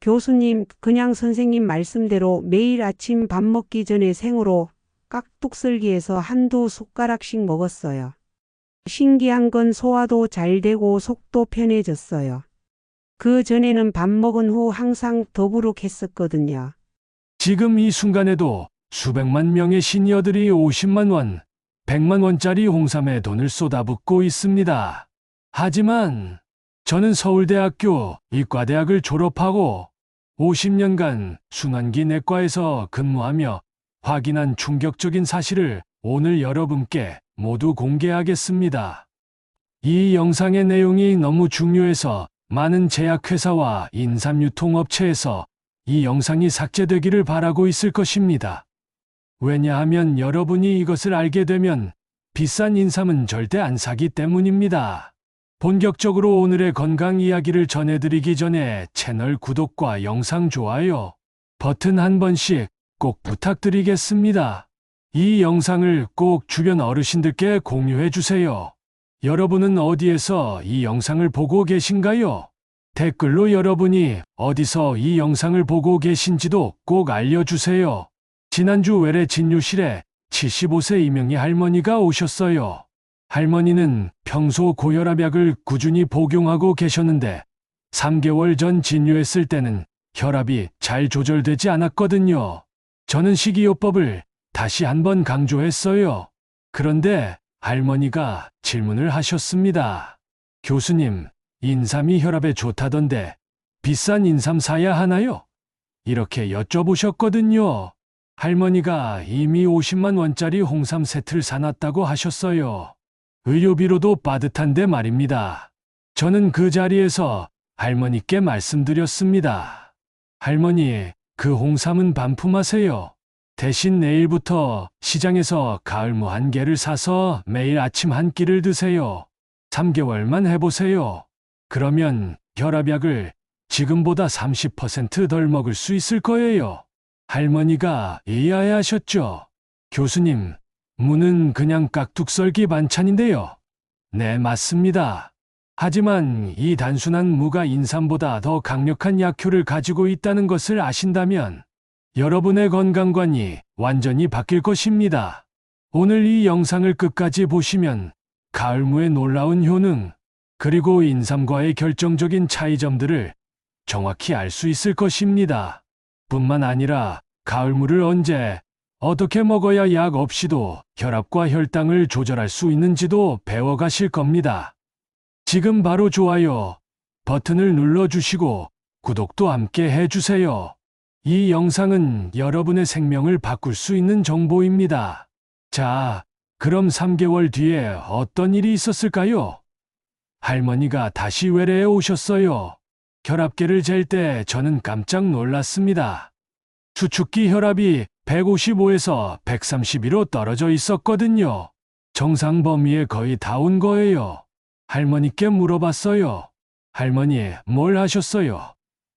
교수님, 그냥 선생님 말씀대로 매일 아침 밥 먹기 전에 생으로 깍둑썰기해서 한두 숟가락씩 먹었어요. 신기한 건 소화도 잘 되고 속도 편해졌어요. 그 전에는 밥 먹은 후 항상 더부룩했었거든요. 지금 이 순간에도 수백만 명의 시니어들이 50만 원, 100만 원짜리 홍삼에 돈을 쏟아붓고 있습니다. 하지만 저는 서울대학교 의과대학을 졸업하고 50년간 순환기 내과에서 근무하며 확인한 충격적인 사실을 오늘 여러분께 모두 공개하겠습니다. 이 영상의 내용이 너무 중요해서 많은 제약회사와 인삼유통업체에서 이 영상이 삭제되기를 바라고 있을 것입니다. 왜냐하면 여러분이 이것을 알게 되면 비싼 인삼은 절대 안 사기 때문입니다. 본격적으로 오늘의 건강 이야기를 전해드리기 전에 채널 구독과 영상 좋아요 버튼 한 번씩 꼭 부탁드리겠습니다. 이 영상을 꼭 주변 어르신들께 공유해 주세요. 여러분은 어디에서 이 영상을 보고 계신가요? 댓글로 여러분이 어디서 이 영상을 보고 계신지도 꼭 알려주세요. 지난주 외래 진료실에 75세 이명희 할머니가 오셨어요. 할머니는 평소 고혈압약을 꾸준히 복용하고 계셨는데 3개월 전 진료했을 때는 혈압이 잘 조절되지 않았거든요. 저는 식이요법을 다시 한번 강조했어요. 그런데 할머니가 질문을 하셨습니다. 교수님, 인삼이 혈압에 좋다던데 비싼 인삼 사야 하나요? 이렇게 여쭤보셨거든요. 할머니가 이미 50만 원짜리 홍삼 세트를 사놨다고 하셨어요. 의료비로도 빠듯한데 말입니다. 저는 그 자리에서 할머니께 말씀드렸습니다. 할머니, 그 홍삼은 반품하세요. 대신 내일부터 시장에서 가을무 1개를 사서 매일 아침 한 끼를 드세요. 3개월만 해보세요. 그러면 혈압약을 지금보다 30% 덜 먹을 수 있을 거예요. 할머니가 이해하셨죠? 교수님, 무는 그냥 깍둑썰기 반찬인데요. 네, 맞습니다. 하지만 이 단순한 무가 인삼보다 더 강력한 약효를 가지고 있다는 것을 아신다면 여러분의 건강관이 완전히 바뀔 것입니다. 오늘 이 영상을 끝까지 보시면 가을무의 놀라운 효능, 그리고 인삼과의 결정적인 차이점들을 정확히 알 수 있을 것입니다. 뿐만 아니라 가을무를 언제, 어떻게 먹어야 약 없이도 혈압과 혈당을 조절할 수 있는지도 배워가실 겁니다. 지금 바로 좋아요 버튼을 눌러주시고 구독도 함께 해주세요. 이 영상은 여러분의 생명을 바꿀 수 있는 정보입니다. 자, 그럼 3개월 뒤에 어떤 일이 있었을까요? 할머니가 다시 외래에 오셨어요. 혈압계를 잴 때 저는 깜짝 놀랐습니다. 수축기 혈압이 155에서 132로 떨어져 있었거든요. 정상 범위에 거의 다 온 거예요. 할머니께 물어봤어요. 할머니, 뭘 하셨어요?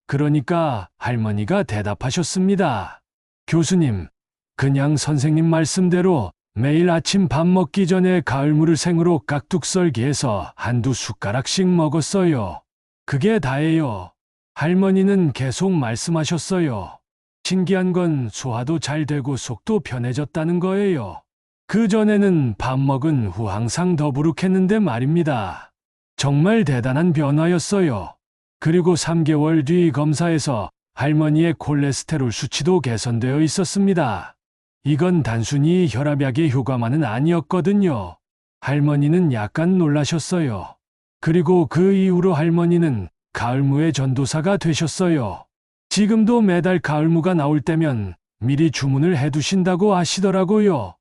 그러니까 할머니가 대답하셨습니다. 교수님, 그냥 선생님 말씀대로 매일 아침 밥 먹기 전에 가을무를 생으로 깍둑썰기해서 한두 숟가락씩 먹었어요. 그게 다예요. 할머니는 계속 말씀하셨어요. 신기한 건 소화도 잘 되고 속도 편해졌다는 거예요. 그전에는 밥 먹은 후 항상 더부룩했는데 말입니다. 정말 대단한 변화였어요. 그리고 3개월 뒤 검사에서 할머니의 콜레스테롤 수치도 개선되어 있었습니다. 이건 단순히 혈압약의 효과만은 아니었거든요. 할머니는 약간 놀라셨어요. 그리고 그 이후로 할머니는 가을무의 전도사가 되셨어요. 지금도 매달 가을무가 나올 때면 미리 주문을 해두신다고 하시더라고요.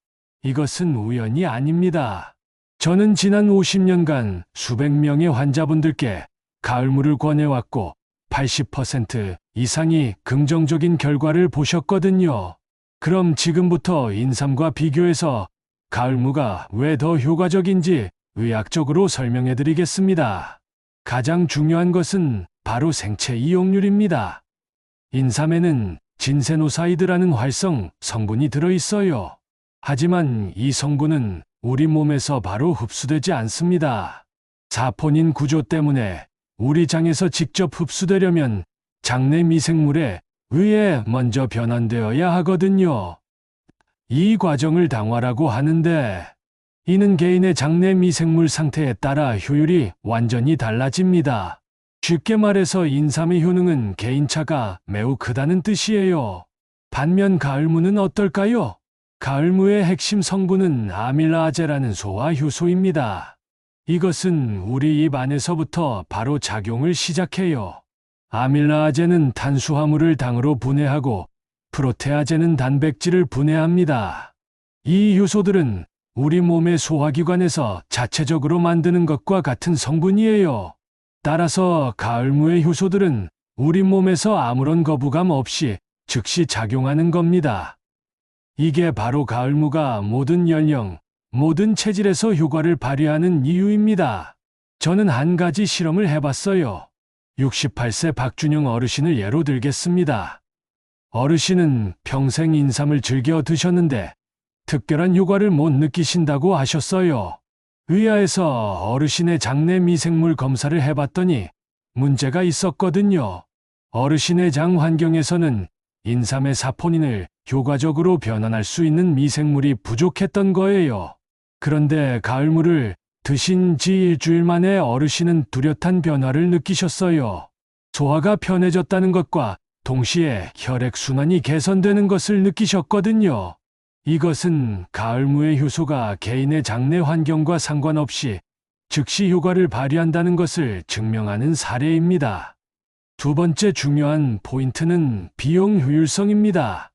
이것은 우연이 아닙니다. 저는 지난 50년간 수백 명의 환자분들께 가을무를 권해왔고 80% 이상이 긍정적인 결과를 보셨거든요. 그럼 지금부터 인삼과 비교해서 가을무가 왜 더 효과적인지 의학적으로 설명해 드리겠습니다. 가장 중요한 것은 바로 생체 이용률입니다. 인삼에는 진세노사이드라는 활성 성분이 들어있어요. 하지만 이 성분은 우리 몸에서 바로 흡수되지 않습니다. 사포닌 구조 때문에 우리 장에서 직접 흡수되려면 장내 미생물에 의해 먼저 변환되어야 하거든요. 이 과정을 당화라고 하는데, 이는 개인의 장내 미생물 상태에 따라 효율이 완전히 달라집니다. 쉽게 말해서 인삼의 효능은 개인차가 매우 크다는 뜻이에요. 반면 가을무는 어떨까요? 가을무의 핵심 성분은 아밀라아제라는 소화 효소입니다. 이것은 우리 입 안에서부터 바로 작용을 시작해요. 아밀라아제는 탄수화물을 당으로 분해하고 프로테아제는 단백질을 분해합니다. 이 효소들은 우리 몸의 소화기관에서 자체적으로 만드는 것과 같은 성분이에요. 따라서 가을무의 효소들은 우리 몸에서 아무런 거부감 없이 즉시 작용하는 겁니다. 이게 바로 가을무가 모든 연령, 모든 체질에서 효과를 발휘하는 이유입니다. 저는 한 가지 실험을 해봤어요. 68세 박준영 어르신을 예로 들겠습니다. 어르신은 평생 인삼을 즐겨 드셨는데 특별한 효과를 못 느끼신다고 하셨어요. 의아해서 어르신의 장내 미생물 검사를 해봤더니 문제가 있었거든요. 어르신의 장 환경에서는 인삼의 사포닌을 효과적으로 변환할 수 있는 미생물이 부족했던 거예요. 그런데 가을무를 드신 지 일주일 만에 어르신은 뚜렷한 변화를 느끼셨어요. 소화가 편해졌다는 것과 동시에 혈액순환이 개선되는 것을 느끼셨거든요. 이것은 가을무의 효소가 개인의 장내 환경과 상관없이 즉시 효과를 발휘한다는 것을 증명하는 사례입니다. 두 번째 중요한 포인트는 비용 효율성입니다.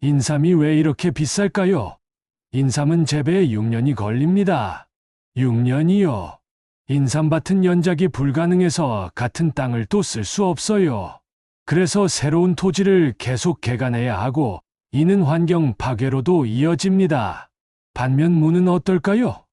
인삼이 왜 이렇게 비쌀까요? 인삼은 재배에 6년이 걸립니다. 6년이요. 인삼밭은 연작이 불가능해서 같은 땅을 또 쓸 수 없어요. 그래서 새로운 토지를 계속 개간해야 하고 이는 환경 파괴로도 이어집니다. 반면 무는 어떨까요?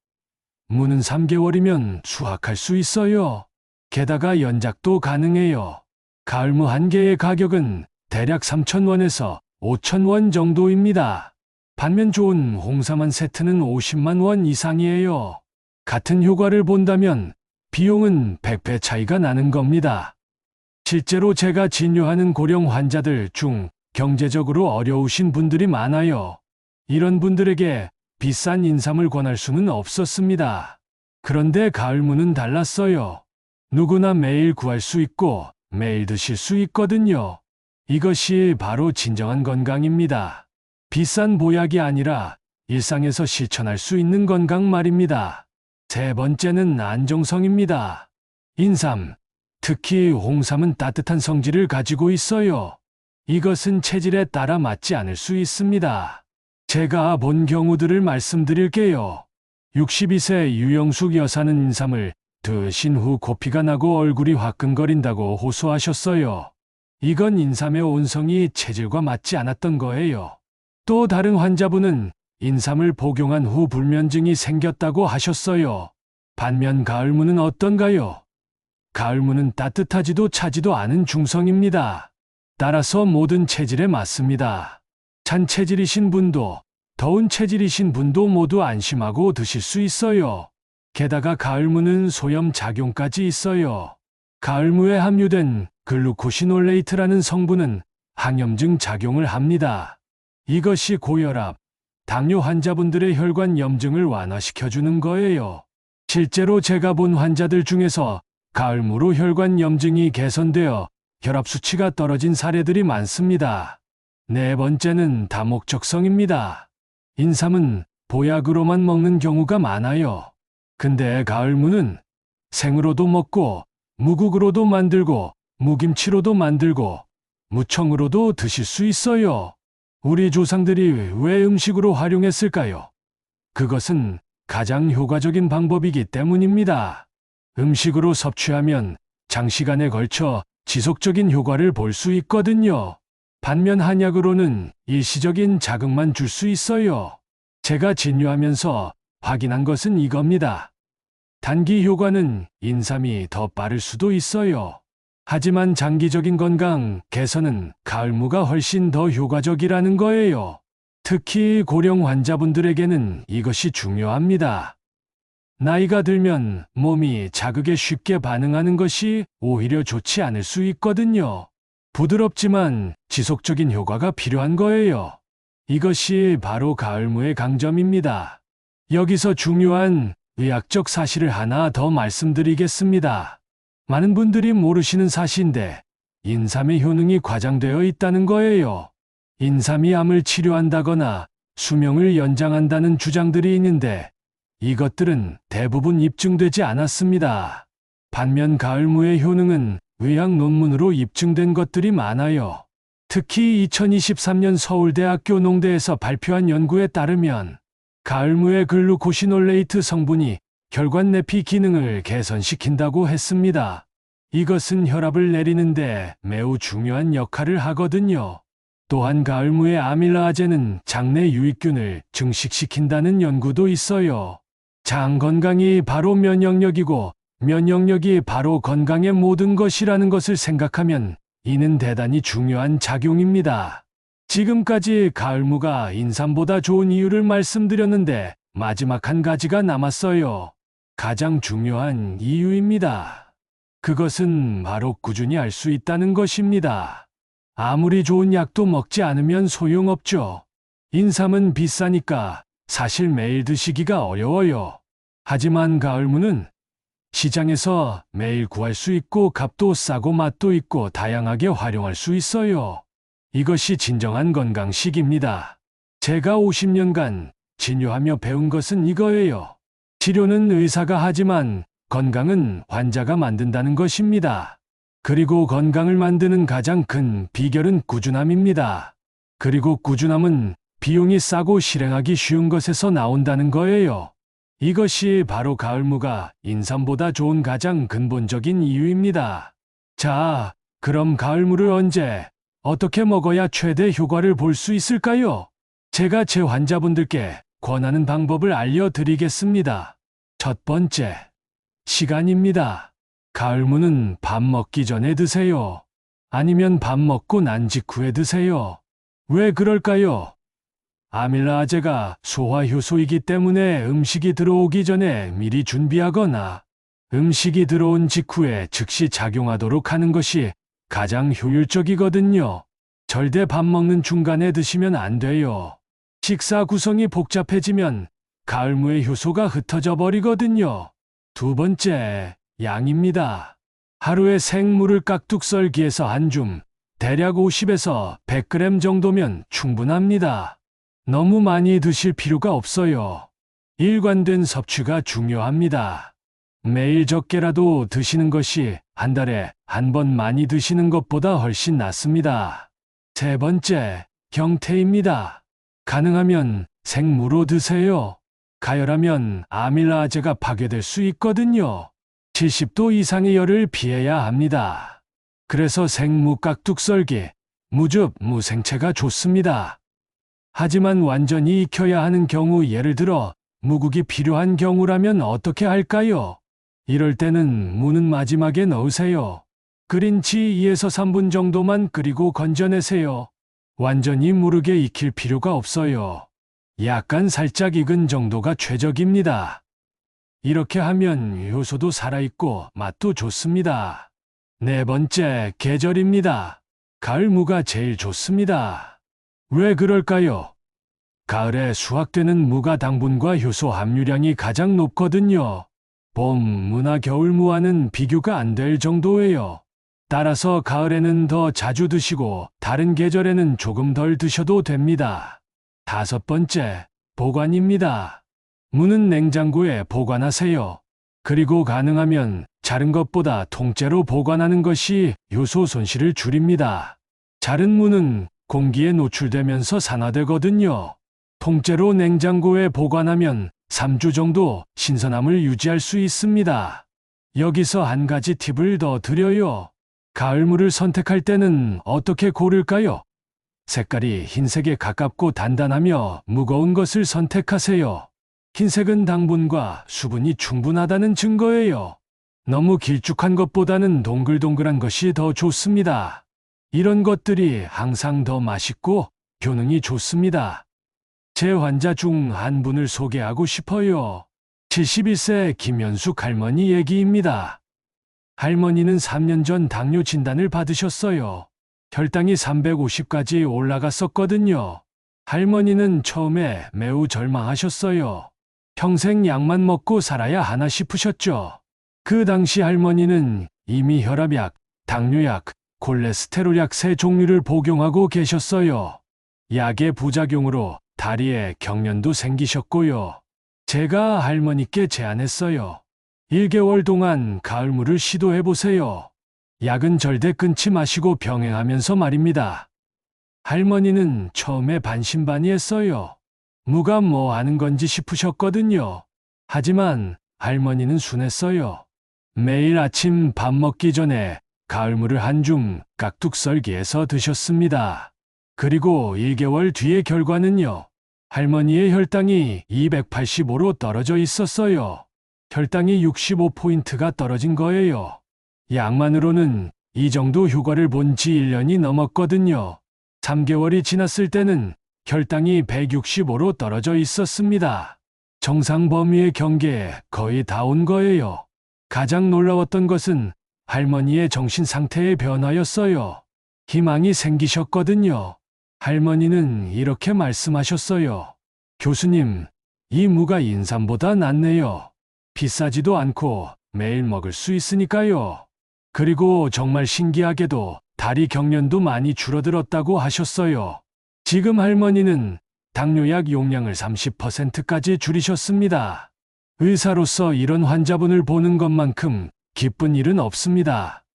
무는 3개월이면 수확할 수 있어요. 게다가 연작도 가능해요. 가을무 한 개의 가격은 대략 3,000원에서 5,000원 정도입니다. 반면 좋은 홍삼 한 세트는 50만 원 이상이에요. 같은 효과를 본다면 비용은 100배 차이가 나는 겁니다. 실제로 제가 진료하는 고령 환자들 중 경제적으로 어려우신 분들이 많아요. 이런 분들에게 비싼 인삼을 권할 수는 없었습니다. 그런데 가을무는 달랐어요. 누구나 매일 구할 수 있고 매일 드실 수 있거든요. 이것이 바로 진정한 건강입니다. 비싼 보약이 아니라 일상에서 실천할 수 있는 건강 말입니다. 세 번째는 안정성입니다. 인삼, 특히 홍삼은 따뜻한 성질을 가지고 있어요. 이것은 체질에 따라 맞지 않을 수 있습니다. 제가 본 경우들을 말씀드릴게요. 62세 유영숙 여사는 인삼을 드신 후 코피가 나고 얼굴이 화끈거린다고 호소하셨어요. 이건 인삼의 온성이 체질과 맞지 않았던 거예요. 또 다른 환자분은 인삼을 복용한 후 불면증이 생겼다고 하셨어요. 반면 가을무는 어떤가요? 가을무는 따뜻하지도 차지도 않은 중성입니다. 따라서 모든 체질에 맞습니다. 찬 체질이신 분도 더운 체질이신 분도 모두 안심하고 드실 수 있어요. 게다가 가을무는 소염 작용까지 있어요. 가을무에 함유된 글루코시놀레이트라는 성분은 항염증 작용을 합니다. 이것이 고혈압, 당뇨 환자분들의 혈관 염증을 완화시켜주는 거예요. 실제로 제가 본 환자들 중에서 가을무로 혈관 염증이 개선되어 혈압 수치가 떨어진 사례들이 많습니다. 네 번째는 다목적성입니다. 인삼은 보약으로만 먹는 경우가 많아요. 근데 가을무는 생으로도 먹고 무국으로도 만들고 무김치로도 만들고 무청으로도 드실 수 있어요. 우리 조상들이 왜 음식으로 활용했을까요? 그것은 가장 효과적인 방법이기 때문입니다. 음식으로 섭취하면 장시간에 걸쳐 지속적인 효과를 볼 수 있거든요. 반면 한약으로는 일시적인 자극만 줄 수 있어요. 제가 진료하면서 확인한 것은 이겁니다. 단기 효과는 인삼이 더 빠를 수도 있어요. 하지만 장기적인 건강 개선은 가을무가 훨씬 더 효과적이라는 거예요. 특히 고령 환자분들에게는 이것이 중요합니다. 나이가 들면 몸이 자극에 쉽게 반응하는 것이 오히려 좋지 않을 수 있거든요. 부드럽지만 지속적인 효과가 필요한 거예요. 이것이 바로 가을무의 강점입니다. 여기서 중요한 의학적 사실을 하나 더 말씀드리겠습니다. 많은 분들이 모르시는 사실인데 인삼의 효능이 과장되어 있다는 거예요. 인삼이 암을 치료한다거나 수명을 연장한다는 주장들이 있는데 이것들은 대부분 입증되지 않았습니다. 반면 가을무의 효능은 의학 논문으로 입증된 것들이 많아요. 특히 2023년 서울대학교 농대에서 발표한 연구에 따르면 가을무의 글루코시놀레이트 성분이 혈관 내피 기능을 개선시킨다고 했습니다. 이것은 혈압을 내리는데 매우 중요한 역할을 하거든요. 또한 가을무의 아밀라아제는 장내 유익균을 증식시킨다는 연구도 있어요. 장 건강이 바로 면역력이고 면역력이 바로 건강의 모든 것이라는 것을 생각하면 이는 대단히 중요한 작용입니다. 지금까지 가을무가 인삼보다 좋은 이유를 말씀드렸는데 마지막 한 가지가 남았어요. 가장 중요한 이유입니다. 그것은 바로 꾸준히 할 수 있다는 것입니다. 아무리 좋은 약도 먹지 않으면 소용없죠. 인삼은 비싸니까 사실 매일 드시기가 어려워요. 하지만 가을무는 시장에서 매일 구할 수 있고 값도 싸고 맛도 있고 다양하게 활용할 수 있어요. 이것이 진정한 건강식입니다. 제가 50년간 진료하며 배운 것은 이거예요. 치료는 의사가 하지만 건강은 환자가 만든다는 것입니다. 그리고 건강을 만드는 가장 큰 비결은 꾸준함입니다. 그리고 꾸준함은 비용이 싸고 실행하기 쉬운 것에서 나온다는 거예요. 이것이 바로 가을무가 인삼보다 좋은 가장 근본적인 이유입니다. 자, 그럼 가을무를 언제, 어떻게 먹어야 최대 효과를 볼 수 있을까요? 제가 제 환자분들께 권하는 방법을 알려드리겠습니다. 첫 번째, 시간입니다. 가을무는 밥 먹기 전에 드세요. 아니면 밥 먹고 난 직후에 드세요. 왜 그럴까요? 아밀라아제가 소화효소이기 때문에 음식이 들어오기 전에 미리 준비하거나 음식이 들어온 직후에 즉시 작용하도록 하는 것이 가장 효율적이거든요. 절대 밥 먹는 중간에 드시면 안 돼요. 식사 구성이 복잡해지면 가을무의 효소가 흩어져 버리거든요. 두 번째, 양입니다. 하루에 생무를 깍둑 썰기해서 한 줌, 대략 50에서 100g 정도면 충분합니다. 너무 많이 드실 필요가 없어요. 일관된 섭취가 중요합니다. 매일 적게라도 드시는 것이 한 달에 한 번 많이 드시는 것보다 훨씬 낫습니다. 세 번째, 경태입니다. 가능하면 생무로 드세요. 가열하면 아밀라아제가 파괴될 수 있거든요. 70도 이상의 열을 피해야 합니다. 그래서 생무 깍둑 썰기, 무즙, 무생채가 좋습니다. 하지만 완전히 익혀야 하는 경우, 예를 들어 무국이 필요한 경우라면 어떻게 할까요? 이럴 때는 무는 마지막에 넣으세요. 끓인 지 2에서 3분 정도만 끓이고 건져내세요. 완전히 무르게 익힐 필요가 없어요. 약간 살짝 익은 정도가 최적입니다. 이렇게 하면 효소도 살아있고 맛도 좋습니다. 네 번째, 계절입니다. 가을무가 제일 좋습니다. 왜 그럴까요? 가을에 수확되는 무가 당분과 효소 함유량이 가장 높거든요. 봄 무나 겨울 무와는 비교가 안 될 정도예요. 따라서 가을에는 더 자주 드시고 다른 계절에는 조금 덜 드셔도 됩니다. 다섯 번째, 보관입니다. 무는 냉장고에 보관하세요. 그리고 가능하면 자른 것보다 통째로 보관하는 것이 효소 손실을 줄입니다. 자른 무는 공기에 노출되면서 산화되거든요. 통째로 냉장고에 보관하면 3주 정도 신선함을 유지할 수 있습니다. 여기서 한 가지 팁을 더 드려요. 가을무를 선택할 때는 어떻게 고를까요? 색깔이 흰색에 가깝고 단단하며 무거운 것을 선택하세요. 흰색은 당분과 수분이 충분하다는 증거예요. 너무 길쭉한 것보다는 동글동글한 것이 더 좋습니다. 이런 것들이 항상 더 맛있고 효능이 좋습니다. 제 환자 중 한 분을 소개하고 싶어요. 71세 김현숙 할머니 얘기입니다. 할머니는 3년 전 당뇨 진단을 받으셨어요. 혈당이 350까지 올라갔었거든요. 할머니는 처음에 매우 절망하셨어요. 평생 약만 먹고 살아야 하나 싶으셨죠. 그 당시 할머니는 이미 혈압약, 당뇨약, 콜레스테롤약 3종류를 복용하고 계셨어요. 약의 부작용으로 다리에 경련도 생기셨고요. 제가 할머니께 제안했어요. 1개월 동안 가을물을 시도해보세요. 약은 절대 끊지 마시고 병행하면서 말입니다. 할머니는 처음에 반신반의했어요. 무가 뭐 하는 건지 싶으셨거든요. 하지만 할머니는 순했어요. 매일 아침 밥 먹기 전에 가을물을 한 줌 깍둑 썰기해서 드셨습니다. 그리고 1개월 뒤의 결과는요. 할머니의 혈당이 285로 떨어져 있었어요. 혈당이 65포인트가 떨어진 거예요. 약만으로는 이 정도 효과를 본 지 1년이 넘었거든요. 3개월이 지났을 때는 혈당이 165로 떨어져 있었습니다. 정상 범위의 경계에 거의 다 온 거예요. 가장 놀라웠던 것은 할머니의 정신 상태의 변화였어요. 희망이 생기셨거든요. 할머니는 이렇게 말씀하셨어요. 교수님, 이 무가 인삼보다 낫네요. 비싸지도 않고 매일 먹을 수 있으니까요. 그리고 정말 신기하게도 다리 경련도 많이 줄어들었다고 하셨어요. 지금 할머니는 당뇨약 용량을 30%까지 줄이셨습니다. 의사로서 이런 환자분을 보는 것만큼 기쁜 일은 없습니다.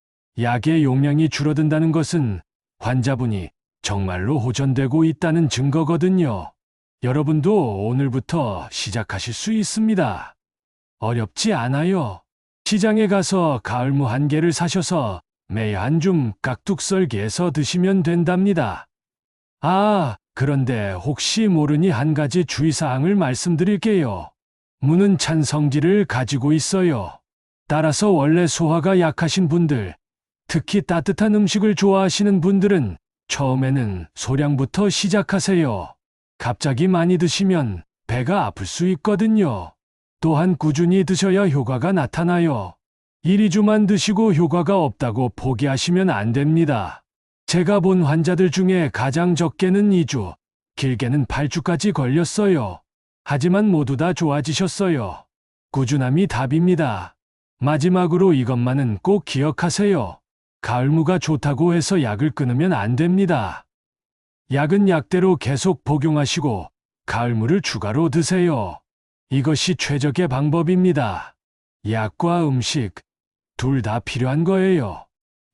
약의 용량이 줄어든다는 것은 환자분이 정말로 호전되고 있다는 증거거든요. 여러분도 오늘부터 시작하실 수 있습니다. 어렵지 않아요. 시장에 가서 가을무 1개를 사셔서 매일 한 줌 깍둑 썰기해서 드시면 된답니다. 아, 그런데 혹시 모르니 한 가지 주의사항을 말씀드릴게요. 무는 찬 성질을 가지고 있어요. 따라서 원래 소화가 약하신 분들, 특히 따뜻한 음식을 좋아하시는 분들은 처음에는 소량부터 시작하세요. 갑자기 많이 드시면 배가 아플 수 있거든요. 또한 꾸준히 드셔야 효과가 나타나요. 1, 2주만 드시고 효과가 없다고 포기하시면 안 됩니다. 제가 본 환자들 중에 가장 적게는 2주, 길게는 8주까지 걸렸어요. 하지만 모두 다 좋아지셨어요. 꾸준함이 답입니다. 마지막으로 이것만은 꼭 기억하세요. 가을무가 좋다고 해서 약을 끊으면 안 됩니다. 약은 약대로 계속 복용하시고 가을무를 추가로 드세요. 이것이 최적의 방법입니다. 약과 음식, 둘 다 필요한 거예요.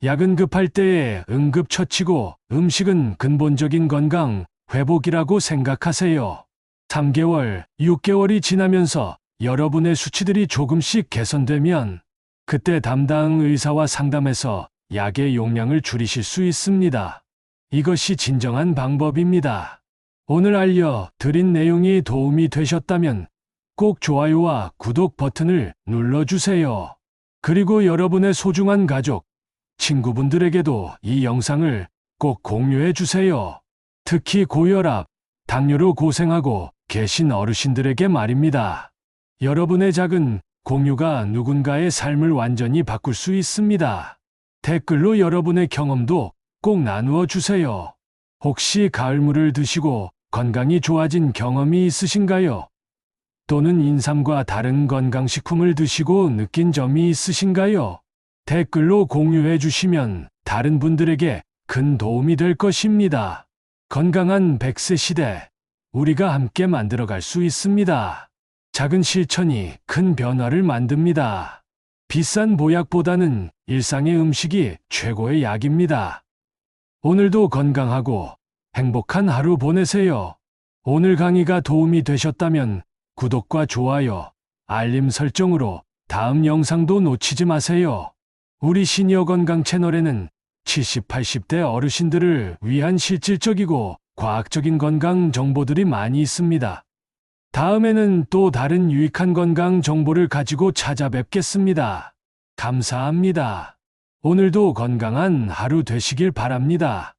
약은 급할 때에 응급처치고 음식은 근본적인 건강 회복이라고 생각하세요. 3개월, 6개월이 지나면서 여러분의 수치들이 조금씩 개선되면 그때 담당 의사와 상담해서 약의 용량을 줄이실 수 있습니다. 이것이 진정한 방법입니다. 오늘 알려드린 내용이 도움이 되셨다면 꼭 좋아요와 구독 버튼을 눌러주세요. 그리고 여러분의 소중한 가족, 친구분들에게도 이 영상을 꼭 공유해 주세요. 특히 고혈압, 당뇨로 고생하고 계신 어르신들에게 말입니다. 여러분의 작은 공유가 누군가의 삶을 완전히 바꿀 수 있습니다. 댓글로 여러분의 경험도 꼭 나누어 주세요. 혹시 가을물을 드시고 건강이 좋아진 경험이 있으신가요? 또는 인삼과 다른 건강식품을 드시고 느낀 점이 있으신가요? 댓글로 공유해 주시면 다른 분들에게 큰 도움이 될 것입니다. 건강한 100세 시대, 우리가 함께 만들어갈 수 있습니다. 작은 실천이 큰 변화를 만듭니다. 비싼 보약보다는 일상의 음식이 최고의 약입니다. 오늘도 건강하고 행복한 하루 보내세요. 오늘 강의가 도움이 되셨다면 구독과 좋아요, 알림 설정으로 다음 영상도 놓치지 마세요. 우리 시니어 건강 채널에는 70, 80대 어르신들을 위한 실질적이고 과학적인 건강 정보들이 많이 있습니다. 다음에는 또 다른 유익한 건강 정보를 가지고 찾아뵙겠습니다. 감사합니다. 오늘도 건강한 하루 되시길 바랍니다.